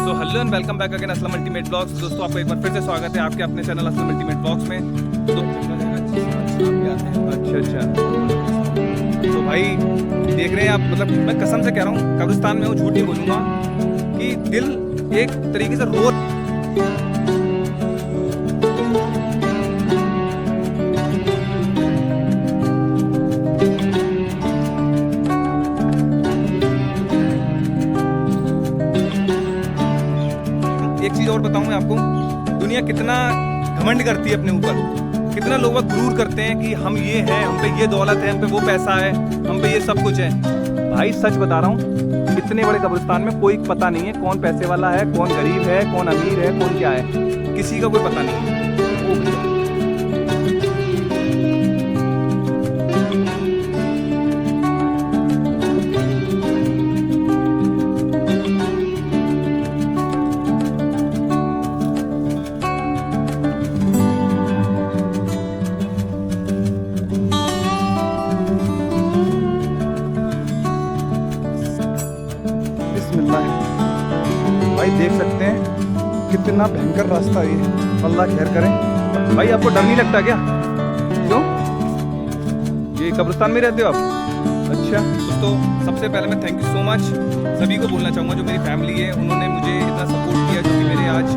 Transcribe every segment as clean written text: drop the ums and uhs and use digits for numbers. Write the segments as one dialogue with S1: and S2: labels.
S1: तो hello and welcome back again Aslam ultimate blogs. दोस्तों आपका एक बार फिर से स्वागत है आपके अपने चैनल असलम अल्टीमेट ब्लॉग्स में। तो अच्छा तो भाई देख रहे हैं आप, मतलब मैं कसम से कह रहा हूँ कब्रिस्तान में हूँ, झूठ नहीं बोलूँगा कि दिल एक तरीके से रो। एक चीज़ और बताऊं मैं आपको, दुनिया कितना घमंड करती है अपने ऊपर, कितना लोग गुरूर करते हैं कि हम ये हैं, हम पे ये दौलत है, हम पे वो पैसा है, हम पे ये सब कुछ है। भाई सच बता रहा हूँ, इतने बड़े कब्रिस्तान में कोई पता नहीं है कौन पैसे वाला है, कौन गरीब है, कौन अमीर है, कौन क्या है, किसी का कोई पता नहीं है। भाई देख सकते हैं कितना भयंकर रास्ता है ये, अल्लाह खैर करे। भाई आपको डर नहीं लगता क्या? क्यों? ये कब्रिस्तान में रहते हो आप? अच्छा दोस्तों, सबसे पहले मैं थैंक यू सो मच सभी को बोलना चाहूँगा जो मेरी फैमिली है, उन्होंने मुझे इतना सपोर्ट किया, जो कि मेरे आज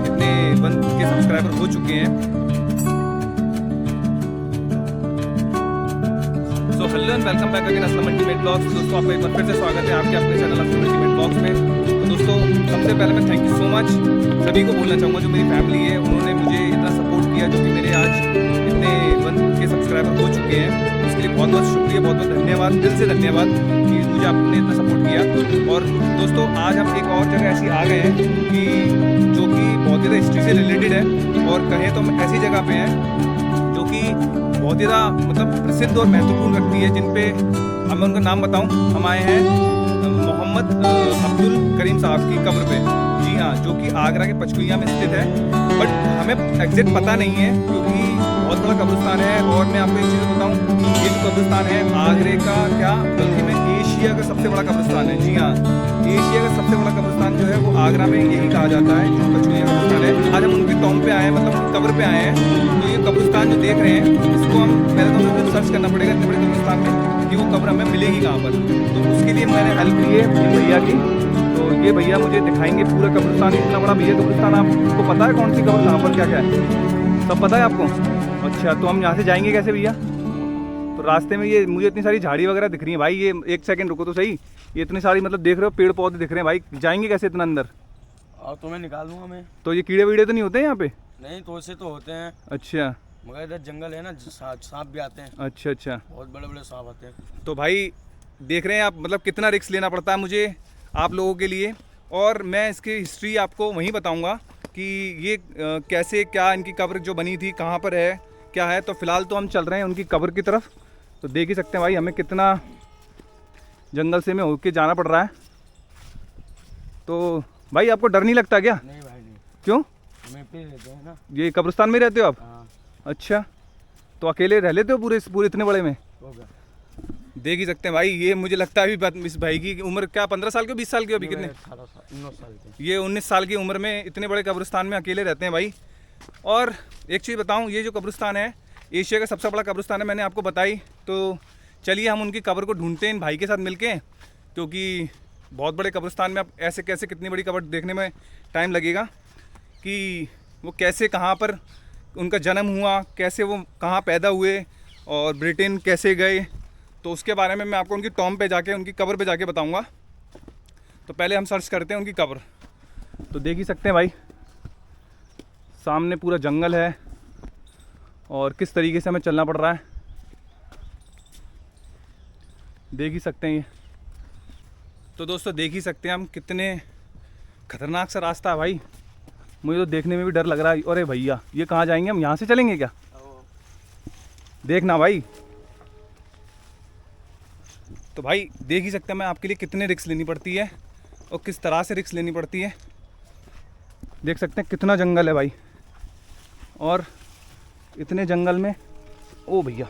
S1: इतने 1 के सब्सक्राइबर हो चुके हैं। So hello and welcome back again Aslam ultimate blogs. दोस्तों आपका एक बार फिर से स्वागत है आपके अपने चैनल असलम अल्टीमेट ब्लॉग्स में। तो दोस्तों सबसे पहले मैं थैंक यू सो मच सभी को बोलना चाहूँगा जो मेरी फैमिली है, उन्होंने मुझे इतना सपोर्ट किया, जो कि मेरे आज इतने 1 के सब्सक्राइबर हो चुके हैं। उसके लिए बहुत बहुत शुक्रिया, बहुत बहुत धन्यवाद, दिल से धन्यवाद कि मुझे आपने इतना सपोर्ट किया। और दोस्तों आज हम एक और जगह ऐसी आ गए हैं कि जो कि बहुत ज़्यादा हिस्ट्री से रिलेटेड है, और कहें तो हम ऐसी जगह पे हैं जो कि बहुत ज़्यादा मतलब प्रसिद्ध और महत्वपूर्ण रखती है, जिन पे अब मैं उनका नाम बताऊं, हम आए हैं मोहम्मद अब्दुल करीम साहब की कब्र पे। जी हाँ, जो कि आगरा के पंचकुला में स्थित है, बट हमें एग्जैक्ट पता नहीं है क्योंकि बहुत बड़ा कब्रिस्तान है। और मैं आपको एक चीज़ बताऊं, ये जो कब्रिस्तान है आगरे का क्या बल्कि मैं एशिया का सबसे बड़ा कब्रिस्तान है। जी हाँ, एशिया का सबसे बड़ा कब्रिस्तान जो है वो आगरा में यही कहा जाता है, जो पंचकुला कब्रिस्तान है। आज हम उनकी टॉम पे आए हैं, मतलब कब्र पे आए हैं। तो ये कब्रिस्तान जो देख रहे हैं, इसको हम पहले तो हमें सर्च करना पड़ेगा इतने बड़े कब्रिस्तान में कि वो कब्र हमें मिलेगी कहाँ पर। तो उसके लिए मैंने हेल्प की है भैया की। तो ये भैया मुझे दिखाएंगे पूरा कब्रिस्तान, इतना बड़ा भैया कब्रिस्तान। आपको पता है कौन सी कब्र कहाँ पर क्या क्या है, सब पता है आपको? अच्छा, तो हम यहाँ से जाएंगे कैसे भैया? तो रास्ते में ये मुझे इतनी सारी झाड़ी वगैरह दिख रही है भाई, ये एक सेकंड रुको तो सही, ये इतनी सारी मतलब देख रहे हो पेड़ पौधे दिख रहे हैं भाई, जाएंगे कैसे इतना अंदर?
S2: और तुम्हें निकाल दूंगा मैं।
S1: तो ये कीड़े वीड़े तो नहीं होते यहाँ पे?
S2: नहीं, तो ऐसे तो होते हैं।
S1: अच्छा,
S2: मगर इधर जंगल है ना, सांप भी आते हैं।
S1: अच्छा अच्छा।
S2: बहुत बड़े बड़े सांप आते हैं।
S1: तो भाई देख रहे हैं आप, मतलब कितना रिस्क लेना पड़ता है मुझे आप लोगों के लिए। और मैं इसकी हिस्ट्री आपको वहीं बताऊंगा कि ये कैसे क्या इनकी कब्र जो बनी थी कहाँ पर है क्या है। तो फिलहाल तो हम चल रहे हैं उनकी कब्र की तरफ। तो देख ही सकते हैं भाई हमें कितना जंगल से में होके जाना पड़ रहा है। तो भाई आपको डर नहीं लगता क्या?
S2: नहीं भाई नहीं।
S1: क्यों?
S2: हमें पे रहते हैं ना।
S1: ये कब्रिस्तान में रहते हो आप?
S2: हाँ।
S1: अच्छा, तो अकेले रह लेते हो पूरे पूरे इतने बड़े में?
S2: हो गया।
S1: देख ही सकते हैं भाई, ये मुझे लगता है अभी इस भाई की उम्र क्या 15 साल की 20 साल की अभी? कितने?
S2: 19 साल के।
S1: ये 19 साल की उम्र में इतने बड़े कब्रिस्तान में अकेले रहते हैं भाई। और एक चीज़ बताऊं, ये जो कब्रिस्तान है एशिया का सबसे बड़ा कब्रिस्तान है, मैंने आपको बताई। तो चलिए हम उनकी कब्र को ढूंढते हैं इन भाई के साथ मिलके, क्योंकि बहुत बड़े कब्रिस्तान में आप ऐसे कैसे कितनी बड़ी कब्र देखने में टाइम लगेगा कि वो कैसे कहाँ पर उनका जन्म हुआ, कैसे वो कहाँ पैदा हुए और ब्रिटेन कैसे गए। तो उसके बारे में मैं आपको उनकी टॉम पे जाके उनकी कब्र पे जाके बताऊंगा। तो पहले हम सर्च करते हैं उनकी कब्र। तो देख ही सकते हैं भाई सामने पूरा जंगल है और किस तरीके से हमें चलना पड़ रहा है, देख ही सकते हैं ये। तो दोस्तों देख ही सकते हैं हम कितने खतरनाक सा रास्ता है भाई, मुझे तो देखने में भी डर लग रहा है। अरे भैया ये कहाँ जाएंगे, हम यहाँ से चलेंगे क्या? देखना भाई। तो भाई देख ही सकते हैं मैं आपके लिए कितने रिस्क लेनी पड़ती है और किस तरह से रिस्क लेनी पड़ती है। देख सकते हैं कितना जंगल है भाई, और इतने जंगल में ओ भैया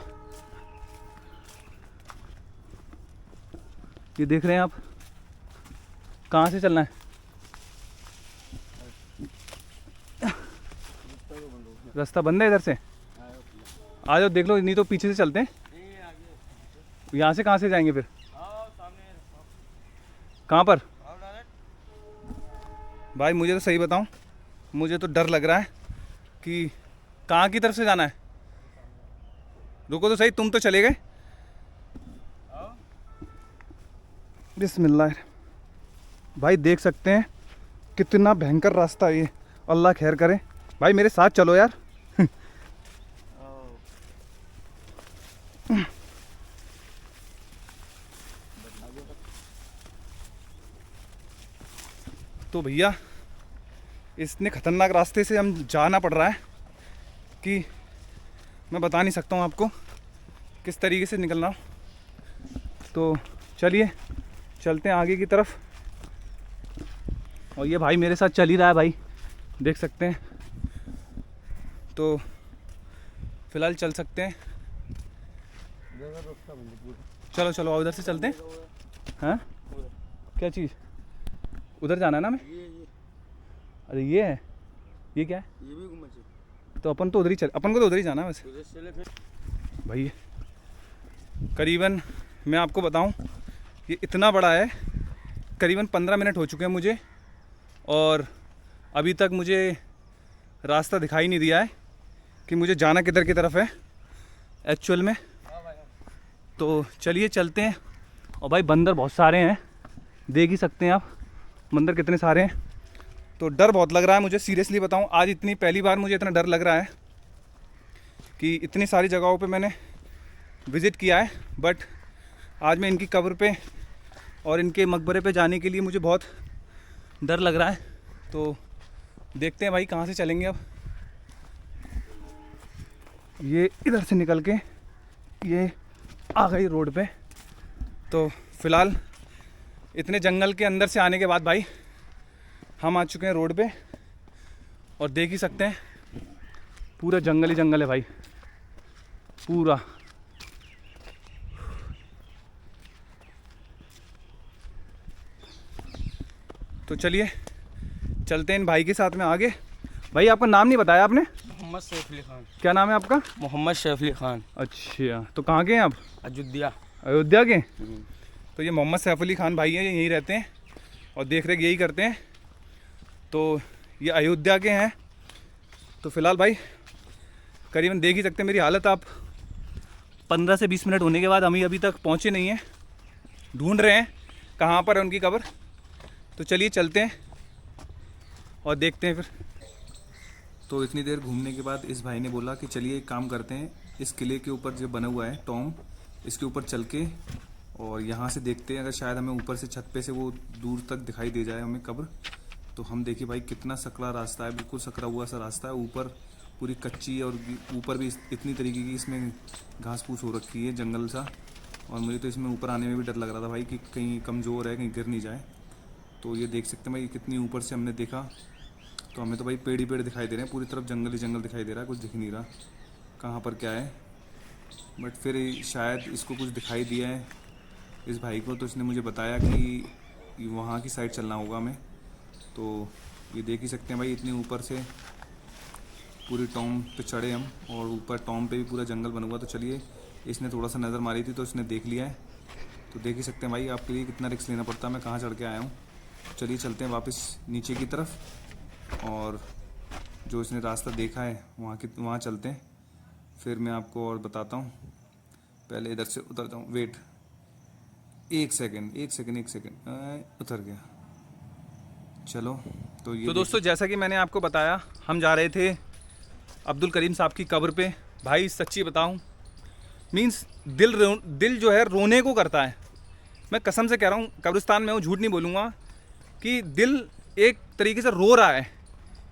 S1: ये देख रहे हैं आप, कहाँ से चलना है? रास्ता बंद है इधर से? आ जाओ देख लो, नहीं तो पीछे से चलते हैं। यहाँ से कहाँ से जाएंगे फिर? कहाँ पर? भाई मुझे तो सही बताऊँ, मुझे तो डर लग रहा है कि कहाँ की तरफ से जाना है। रुको तो सही, तुम तो चले गए। बिस्मिल्लाह। भाई देख सकते हैं कितना भयंकर रास्ता है ये, अल्लाह खैर करे। भाई मेरे साथ चलो यार। तो भैया इतने ख़तरनाक रास्ते से हम जाना पड़ रहा है कि मैं बता नहीं सकता हूँ आपको किस तरीके से निकलना। तो चलिए चलते हैं आगे की तरफ। और ये भाई मेरे साथ चल ही रहा है भाई, देख सकते हैं। तो फिलहाल चल सकते हैं। चलो चलो उधर से चलते हैं। हाँ क्या चीज़? उधर जाना है ना हमें? अरे ये है, ये क्या है?
S2: ये भी गुम्बद।
S1: तो अपन तो उधर ही चल, अपन को तो उधर ही जाना है वैसे। भाई करीबन मैं आपको बताऊं, ये इतना बड़ा है, करीबन 15 मिनट हो चुके हैं मुझे और अभी तक मुझे रास्ता दिखाई नहीं दिया है कि मुझे जाना किधर की तरफ है एक्चुअल में। तो चलिए चलते हैं। और भाई बंदर बहुत सारे हैं, देख ही सकते हैं आप बंदर कितने सारे हैं। तो डर बहुत लग रहा है मुझे, सीरियसली बताऊं। आज इतनी पहली बार मुझे इतना डर लग रहा है कि इतनी सारी जगहों पे मैंने विज़िट किया है, बट आज मैं इनकी कब्र पे और इनके मकबरे पे जाने के लिए मुझे बहुत डर लग रहा है। तो देखते हैं भाई कहाँ से चलेंगे अब। ये इधर से निकल के ये आ गई रोड पे। तो फ़िलहाल इतने जंगल के अंदर से आने के बाद भाई हम आ चुके हैं रोड पे और देख ही सकते हैं पूरा जंगल ही जंगल है भाई, पूरा। तो चलिए चलते हैं इन भाई के साथ में आगे। भाई आपका नाम नहीं बताया आपने?
S2: मोहम्मद सैफ अली खान।
S1: क्या नाम है आपका?
S2: मोहम्मद सैफ अली खान।
S1: अच्छा, तो कहाँ के हैं आप?
S2: अयोध्या।
S1: अयोध्या के? तो ये मोहम्मद सैफ अली खान भाई हैं, ये यहीं रहते हैं और देख रेख यही करते हैं। तो ये अयोध्या के हैं। तो फ़िलहाल भाई करीबन देख ही सकते हैं मेरी हालत आप। 15 से 20 मिनट होने के बाद हम ही अभी तक पहुँचे नहीं हैं, ढूंढ रहे हैं कहाँ पर है उनकी कब्र। तो चलिए चलते हैं और देखते हैं फिर। तो इतनी देर घूमने के बाद इस भाई ने बोला कि चलिए एक काम करते हैं, इस किले के ऊपर जो बना हुआ है टॉम, इसके ऊपर चल के और यहाँ से देखते हैं अगर शायद हमें ऊपर से छत पे से वो दूर तक दिखाई दे जाए हमें कब्र। तो हम देखिए भाई कितना सकड़ा रास्ता है, बिल्कुल सकड़ा हुआ सा रास्ता है, ऊपर पूरी कच्ची और ऊपर भी इतनी तरीके की इसमें घास फूस हो रखी है, जंगल सा। और मुझे तो इसमें ऊपर आने में भी डर लग रहा था भाई कि कहीं कमज़ोर है, कहीं गिर नहीं जाए। तो ये देख सकते हैं भाई कितनी ऊपर से हमने देखा, तो हमें तो भाई पेड़ ही पेड़ दिखाई दे रहे हैं, पूरी तरफ जंगल ही जंगल दिखाई दे रहा है, कुछ दिख नहीं रहा कहाँ पर क्या है। बट फिर शायद इसको कुछ दिखाई दिया है इस भाई को, तो इसने मुझे बताया कि वहाँ की साइड चलना होगा हमें। तो ये देख ही सकते हैं भाई इतने ऊपर से पूरी टॉम पे चढ़े हम और ऊपर टॉम पे भी पूरा जंगल बना हुआ। तो चलिए, इसने थोड़ा सा नज़र मारी थी तो इसने देख लिया है। तो देख ही सकते हैं भाई आपके लिए कितना रिस्क लेना पड़ता है, मैं कहाँ चढ़ के आया हूँ। चलिए चलते हैं वापस नीचे की तरफ और जो इसने रास्ता देखा है वहाँ चलते हैं, फिर मैं आपको और बताता हूँ। पहले इधर से उतर जाऊँ, वेट एक सेकंड उतर गया। चलो तो ये तो दोस्तों जैसा कि मैंने आपको बताया, हम जा रहे थे अब्दुल करीम साहब की कब्र पे। भाई सच्ची बताऊं, मीन्स दिल जो है रोने को करता है। मैं कसम से कह रहा हूँ, कब्रिस्तान में हूँ, झूठ नहीं बोलूँगा कि दिल एक तरीके से रो रहा है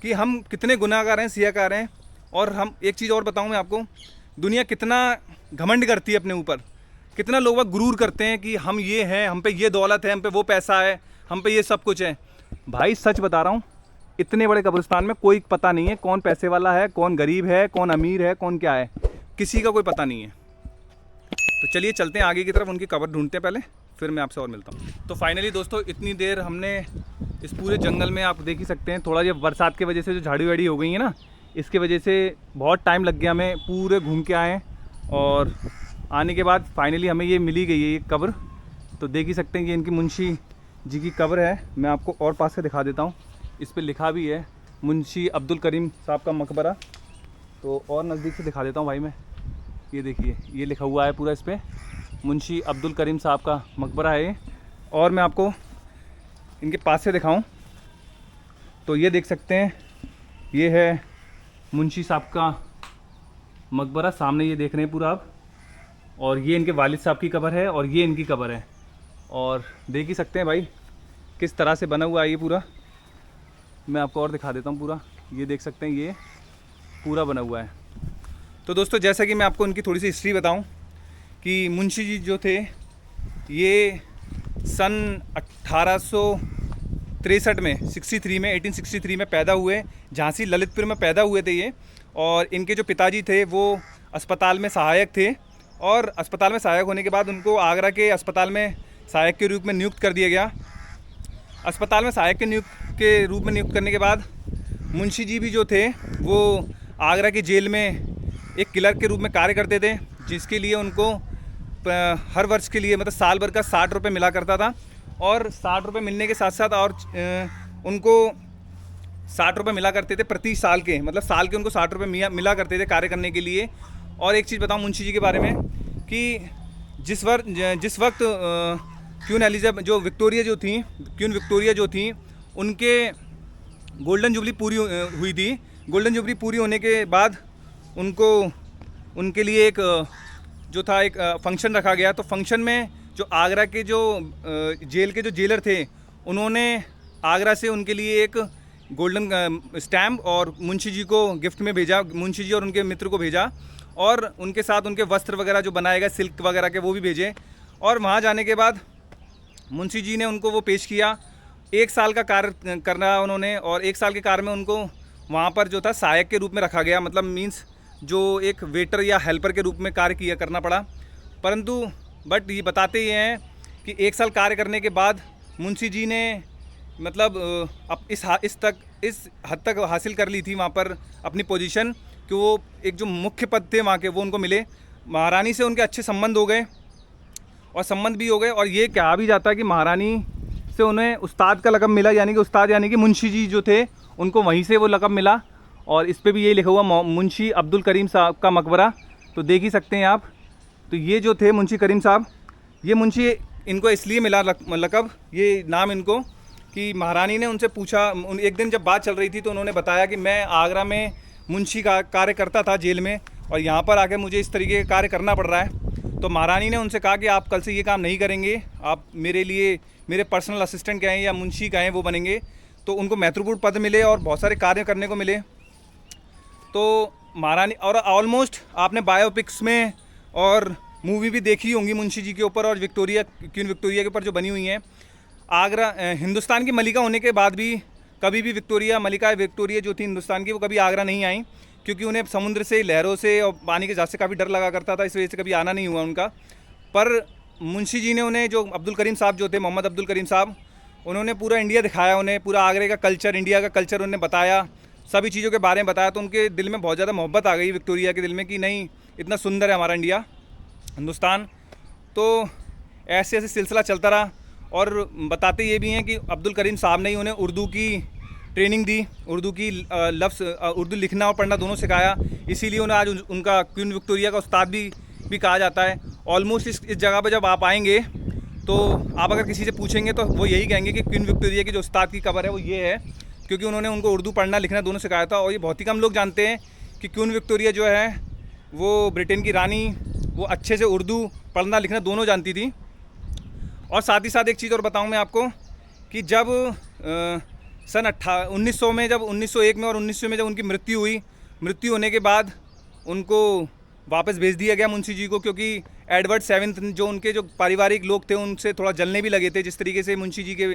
S1: कि हम कितने गुनाहगार हैं, सियाकार हैं। और हम एक चीज़ और बताऊँ मैं आपको, दुनिया कितना घमंड करती है अपने ऊपर, कितना लोग गुरूर करते हैं कि हम ये हैं, हम पे ये दौलत है, हम पे वो पैसा है, हम पे ये सब कुछ है। भाई सच बता रहा हूँ, इतने बड़े कब्रिस्तान में कोई पता नहीं है कौन पैसे वाला है, कौन गरीब है, कौन अमीर है, कौन क्या है, किसी का कोई पता नहीं है। तो चलिए चलते हैं आगे की तरफ, उनकी कब्र ढूंढते हैं पहले, फिर मैं आपसे और मिलता हूँ। तो फाइनली दोस्तों इतनी देर हमने इस पूरे जंगल में, आप देख ही सकते हैं, थोड़ा ये बरसात की वजह से जो झाड़ी वाड़ी हो गई है ना, इसके वजह से बहुत टाइम लग गया, हमें पूरे घूम के आए और आने के बाद फाइनली हमें ये मिली गई है ये कब्र। तो देख ही सकते हैं कि इनकी मुंशी जी की कब्र है। मैं आपको और पास से दिखा देता हूँ, इस पर लिखा भी है मुंशी अब्दुल करीम साहब का मकबरा। तो और नज़दीक से दिखा देता हूँ भाई मैं, ये देखिए ये लिखा हुआ है पूरा इस पर, मुंशी अब्दुल करीम साहब का मकबरा है ये। और मैं आपको इनके पास से दिखाऊं तो ये देख सकते हैं, ये है मुंशी साहब का मकबरा, सामने ये देख रहे हैं पूरा आप। और ये इनके वालिद साहब की कब्र है और ये इनकी कब्र है। और देख ही सकते हैं भाई किस तरह से बना हुआ है ये पूरा। मैं आपको और दिखा देता हूँ पूरा, ये देख सकते हैं ये पूरा बना हुआ है। तो दोस्तों जैसा कि मैं आपको इनकी थोड़ी सी हिस्ट्री बताऊं कि मुंशी जी जो थे ये सन 1863 में 1863 में पैदा हुए, झांसी ललितपुर में पैदा हुए थे ये। और इनके जो पिताजी थे वो अस्पताल में सहायक थे और अस्पताल में सहायक होने के बाद उनको आगरा के अस्पताल में सहायक के रूप में नियुक्त कर दिया गया। अस्पताल में सहायक के रूप में नियुक्त करने के बाद मुंशी जी भी जो थे वो आगरा की जेल में एक क्लर्क के रूप में कार्य करते थे, जिसके लिए उनको हर वर्ष के लिए मतलब साल भर का 60 रुपये मिला करता था। और 60 रुपये मिलने के साथ साथ और उनको 60 रुपये मिला करते थे प्रति साल के, मतलब साल के उनको 60 रुपये मिला करते थे कार्य करने के लिए। और एक चीज़ बताऊं मुंशी जी के बारे में कि जिस वक्त क्वीन एलिजाबेथ जो क्वीन विक्टोरिया जो थी उनके गोल्डन जुबली पूरी हुई थी। गोल्डन जुबली पूरी होने के बाद उनके लिए एक जो था एक फंक्शन रखा गया। तो फंक्शन में जो आगरा के जो जेल के जो जेलर थे उन्होंने आगरा से उनके लिए एक गोल्डन स्टैम्प और मुंशी जी को गिफ्ट में भेजा, मुंशी जी और उनके मित्र को भेजा। और उनके साथ उनके वस्त्र वगैरह जो बनाए गए सिल्क वगैरह के वो भी भेजे। और वहाँ जाने के बाद मुंशी जी ने उनको वो पेश किया। 1 साल का कार्य करना उन्होंने, और 1 साल के कार्य में उनको वहाँ पर जो था सहायक के रूप में रखा गया, मतलब मीन्स जो एक वेटर या हेल्पर के रूप में कार्य करना पड़ा। परंतु बट ये बताते ये हैं कि 1 साल कार्य करने के बाद मुंशी जी ने मतलब अब इस हद तक हासिल कर ली थी वहाँ पर अपनी पोजीशन कि वो एक जो मुख्य पद थे वहाँ के वो उनको मिले। महारानी से उनके अच्छे संबंध हो गए और संबंध भी हो गए। और ये कहा भी जाता है कि महारानी से उन्हें उस्ताद का लक़ब मिला, यानी कि उस्ताद यानी कि मुंशी जी जो थे उनको वहीं से वो लक़ब मिला। और इस पे भी ये लिखा हुआ मुंशी अब्दुल करीम साहब का मकबरा, तो देख ही सकते हैं आप। तो ये जो थे मुंशी करीम साहब, ये मुंशी इनको इसलिए मिला लक़ब, ये नाम इनको, कि महारानी ने उनसे पूछा, एक दिन जब बात चल रही थी तो उन्होंने बताया कि मैं आगरा में मुंशी का कार्य करता था जेल में और यहाँ पर आके मुझे इस तरीके का कार्य करना पड़ रहा है। तो महारानी ने उनसे कहा कि आप कल से ये काम नहीं करेंगे, आप मेरे पर्सनल असिस्टेंट कहें या मुंशी कहें वो बनेंगे। तो उनको महत्वपूर्ण पद मिले और बहुत सारे कार्य करने को मिले। तो महारानी, और ऑलमोस्ट आपने बायोपिक्स में और मूवी भी देखी होंगी मुंशी जी के ऊपर और क्वीन विक्टोरिया के ऊपर जो बनी हुई हैं। आगरा हिंदुस्तान की मलिका होने के बाद भी कभी भी मलिका विक्टोरिया जो थी हिंदुस्तान की, वो कभी आगरा नहीं आई, क्योंकि उन्हें समुद्र से, लहरों से और पानी के जहाज़ से काफ़ी डर लगा करता था, इस वजह से कभी आना नहीं हुआ उनका। पर मुंशी जी ने उन्हें, जो अब्दुल करीम साहब जो थे, मोहम्मद अब्दुल करीम साहब, उन्होंने पूरा इंडिया दिखाया, उन्हें पूरा आगरे का कल्चर, इंडिया का कल्चर उन्हें बताया, सभी चीज़ों के बारे में बताया। तो उनके दिल में बहुत ज़्यादा मोहब्बत आ गई विक्टोरिया के दिल में कि नहीं, इतना सुंदर है हमारा इंडिया, हिंदुस्तान। तो ऐसे ऐसे सिलसिला चलता रहा। और बताते ये भी हैं कि अब्दुल करीम साहब ने ही उन्हें उर्दू की ट्रेनिंग दी, उर्दू की उर्दू लिखना और पढ़ना दोनों सिखाया। इसीलिए उन्हें आज उनका क्वीन विक्टोरिया का उस्ताद भी कहा जाता है। ऑलमोस्ट इस जगह पर जब आप आएंगे तो आप अगर किसी से पूछेंगे तो वो यही कहेंगे कि क्वीन विक्टोरिया की जो उस्ताद की कब्र है वो ये है, क्योंकि उन्होंने उनको उर्दू पढ़ना लिखना दोनों सिखाया था। और ये बहुत ही कम लोग जानते हैं कि क्वीन विक्टोरिया जो है वो ब्रिटेन की रानी, वो अच्छे से उर्दू पढ़ना लिखना दोनों जानती थी। और साथ ही साथ एक चीज़ और बताऊं मैं आपको कि जब सन 1900 में, जब 1901 में और 1900 में जब उनकी मृत्यु होने के बाद उनको वापस भेज दिया गया मुंशी जी को, क्योंकि एडवर्ड 7 जो उनके जो पारिवारिक लोग थे उनसे थोड़ा जलने भी लगे थे जिस तरीके से मुंशी जी के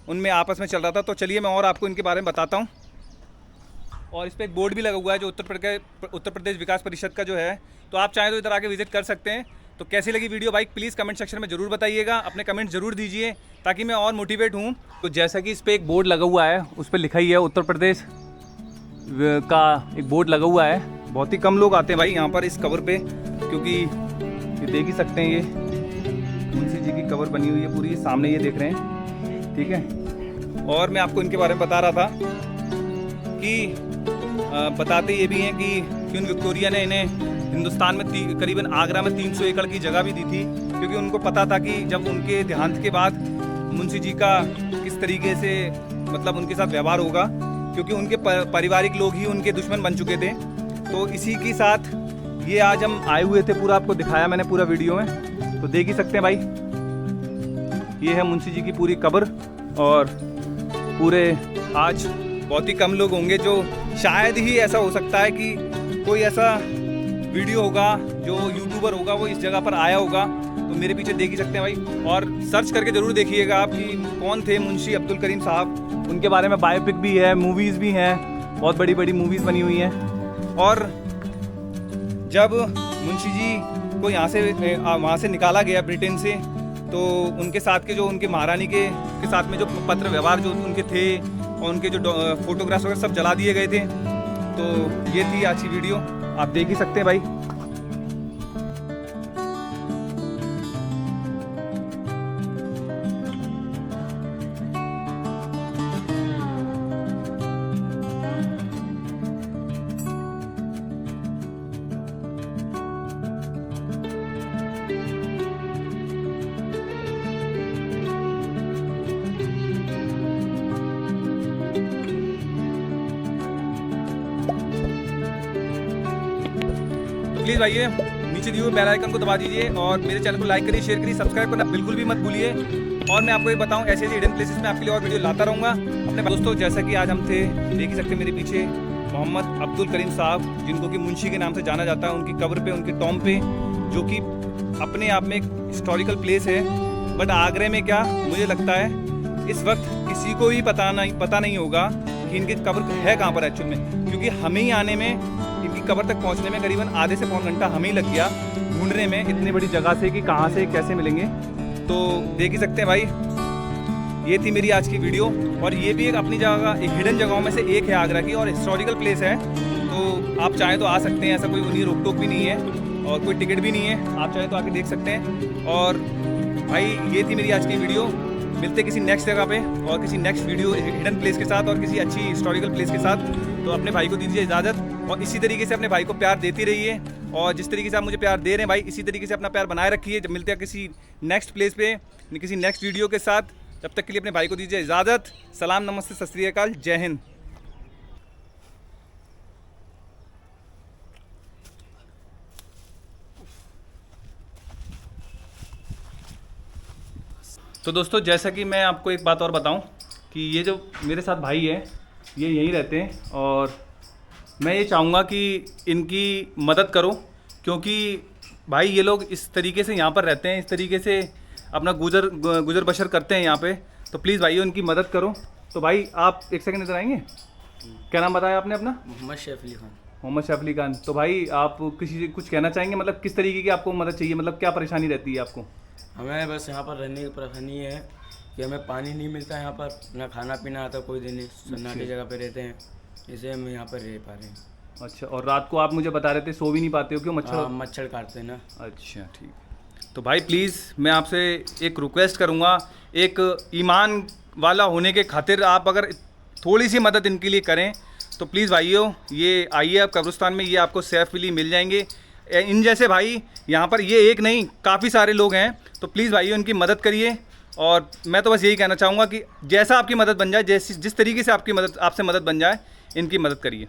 S1: उनमें आपस में चल रहा था। तो चलिए मैं और आपको इनके बारे में बताता हूँ। और इस पर एक बोर्ड भी लगा हुआ है जो उत्तर प्रदेश विकास परिषद का जो है, तो आप चाहें तो इधर आके विजिट कर सकते हैं। तो कैसी लगी वीडियो भाई, प्लीज़ कमेंट सेक्शन में ज़रूर बताइएगा, अपने कमेंट ज़रूर दीजिए ताकि मैं और मोटिवेट हूँ। तो जैसा कि इस पर एक बोर्ड लगा हुआ है, उस पर लिखा ही है उत्तर प्रदेश का एक बोर्ड लगा हुआ है। बहुत ही कम लोग आते हैं भाई यहाँ पर इस कवर पे, क्योंकि ये देख ही सकते हैं, ये मुंशी जी की कवर बनी हुई है पूरी, सामने ये देख रहे हैं, ठीक है। और मैं आपको इनके बारे में बता रहा था कि बताते ये भी हैं कि क्वीन विक्टोरिया ने इन्हें हिंदुस्तान में करीबन आगरा में 300 एकड़ की जगह भी दी थी, क्योंकि उनको पता था कि जब उनके देहांत के बाद मुंशी जी का किस तरीके से मतलब उनके साथ व्यवहार होगा, क्योंकि उनके पारिवारिक लोग ही उनके दुश्मन बन चुके थे। तो इसी के साथ ये आज हम आए हुए थे, पूरा आपको दिखाया मैंने पूरा वीडियो में, तो देख ही सकते हैं भाई। ये है मुंशी जी की पूरी कब्र, और पूरे आज बहुत ही कम लोग होंगे, जो शायद ही ऐसा हो सकता है कि कोई ऐसा वीडियो होगा जो यूट्यूबर होगा वो इस जगह पर आया होगा। तो मेरे पीछे देख ही सकते हैं भाई, और सर्च करके ज़रूर देखिएगा आप कि कौन थे मुंशी अब्दुल करीम साहब। उनके बारे में बायोपिक भी है, मूवीज़ भी हैं, बहुत बड़ी बड़ी मूवीज़ बनी हुई हैं। और जब मुंशी जी को यहाँ से वहाँ से निकाला गया ब्रिटेन से, तो उनके साथ के जो उनके महारानी के साथ में जो पत्र व्यवहार जो उनके थे और उनके जो फोटोग्राफ्स वगैरह सब जला दिए गए थे। तो ये थी आज की वीडियो, आप देख ही सकते हैं भाई। प्लीज़ भाई नीचे दिए हुए बेल आइकन को दबा दीजिए, और मेरे चैनल को लाइक करिए, शेयर करिए, सब्सक्राइब करना बिल्कुल भी मत भूलिए। और मैं आपको ये बताऊं, ऐसे ऐसे हिडन प्लेसेस में आपके लिए और वीडियो लाता रहूँगा अपने दोस्तों। जैसा कि आज हम थे, देख ही सकते मेरे पीछे मोहम्मद अब्दुल करीम साहब, जिनको कि मुंशी के नाम से जाना जाता है, उनकी कब्र पे, उनके टॉम पे, जो कि अपने आप में एक हिस्टोरिकल प्लेस है। बट आगरे में क्या, मुझे लगता है इस वक्त किसी को ही पता नहीं होगा कि इनकी कब्र है कहाँ पर एक्चुअल में, क्योंकि हमें ही आने में, इनकी कब्र तक पहुंचने में करीबन आधे से पौन घंटा हमें ही लग गया ढूंढने में, इतनी बड़ी जगह से कि कहाँ से कैसे मिलेंगे। तो देख ही सकते हैं भाई, ये थी मेरी आज की वीडियो। और ये भी एक अपनी जगह, एक हिडन जगहों में से एक है आगरा की, और हिस्टोरिकल प्लेस है। तो आप चाहें तो आ सकते हैं, ऐसा कोई उन्हीं रोक टोक भी नहीं है और कोई टिकट भी नहीं है, आप चाहें तो आके देख सकते हैं। और भाई ये थी मेरी आज की वीडियो, मिलते किसी नेक्स्ट जगह पे और किसी नेक्स्ट वीडियो हिडन प्लेस के साथ और किसी अच्छी हिस्टोरिकल प्लेस के साथ। तो अपने भाई को दीजिए इजाज़त, और इसी तरीके से अपने भाई को प्यार देती रहिए, और जिस तरीके से आप मुझे प्यार दे रहे हैं भाई, इसी तरीके से अपना प्यार बनाए रखिए। जब मिलते हैं किसी नेक्स्ट प्लेस पे, किसी नेक्स्ट वीडियो के साथ, तब तक के लिए अपने भाई को दीजिए इजाज़त। सलाम, नमस्ते, सत श्री अकाल, जय हिंद। तो दोस्तों, जैसा कि मैं आपको एक बात और बताऊं कि ये जो मेरे साथ भाई है, ये यहीं रहते हैं, और मैं ये चाहूँगा कि इनकी मदद करो, क्योंकि भाई ये लोग इस तरीके से यहाँ पर रहते हैं, इस तरीके से अपना गुजर बसर करते हैं यहाँ पे। तो प्लीज़ भाई उनकी मदद करो। तो भाई आप एक सेकंड इधर आएंगे, क्या नाम बताया आपने अपना?
S2: मोहम्मद सैफ अली खान।
S1: मोहम्मद सैफ अली खान। तो भाई आप किसी से कुछ कहना चाहेंगे, मतलब किस तरीके की आपको मदद चाहिए, मतलब क्या परेशानी रहती है आपको?
S2: हमें बस यहाँ पर रहने की परेशानी है कि हमें पानी नहीं मिलता यहाँ पर, ना खाना पीना आता कोई दिन नहीं, सन्नाटे जगह पे रहते हैं, इसलिए हम यहाँ पर रह पा रहे हैं।
S1: अच्छा, और रात को आप मुझे बता रहे थे सो भी नहीं पाते हो, क्यों?
S2: मच्छर काटते हैं ना।
S1: अच्छा ठीक। तो भाई प्लीज़ मैं आपसे एक रिक्वेस्ट करूँगा, एक ईमान वाला होने के खातिर आप अगर थोड़ी सी मदद इनके लिए करें तो प्लीज़ भाइयों, ये आइए आप कब्रिस्तान में, ये आपको सैफ अली मिल जाएंगे। इन जैसे भाई यहाँ पर ये एक नहीं, काफ़ी सारे लोग हैं। तो प्लीज़ भाइयों इनकी मदद करिए। और मैं तो बस यही कहना चाहूँगा कि जैसा आपकी मदद बन जाए, जिस तरीके से आपकी मदद आपसे मदद बन जाए, इनकी मदद करिए।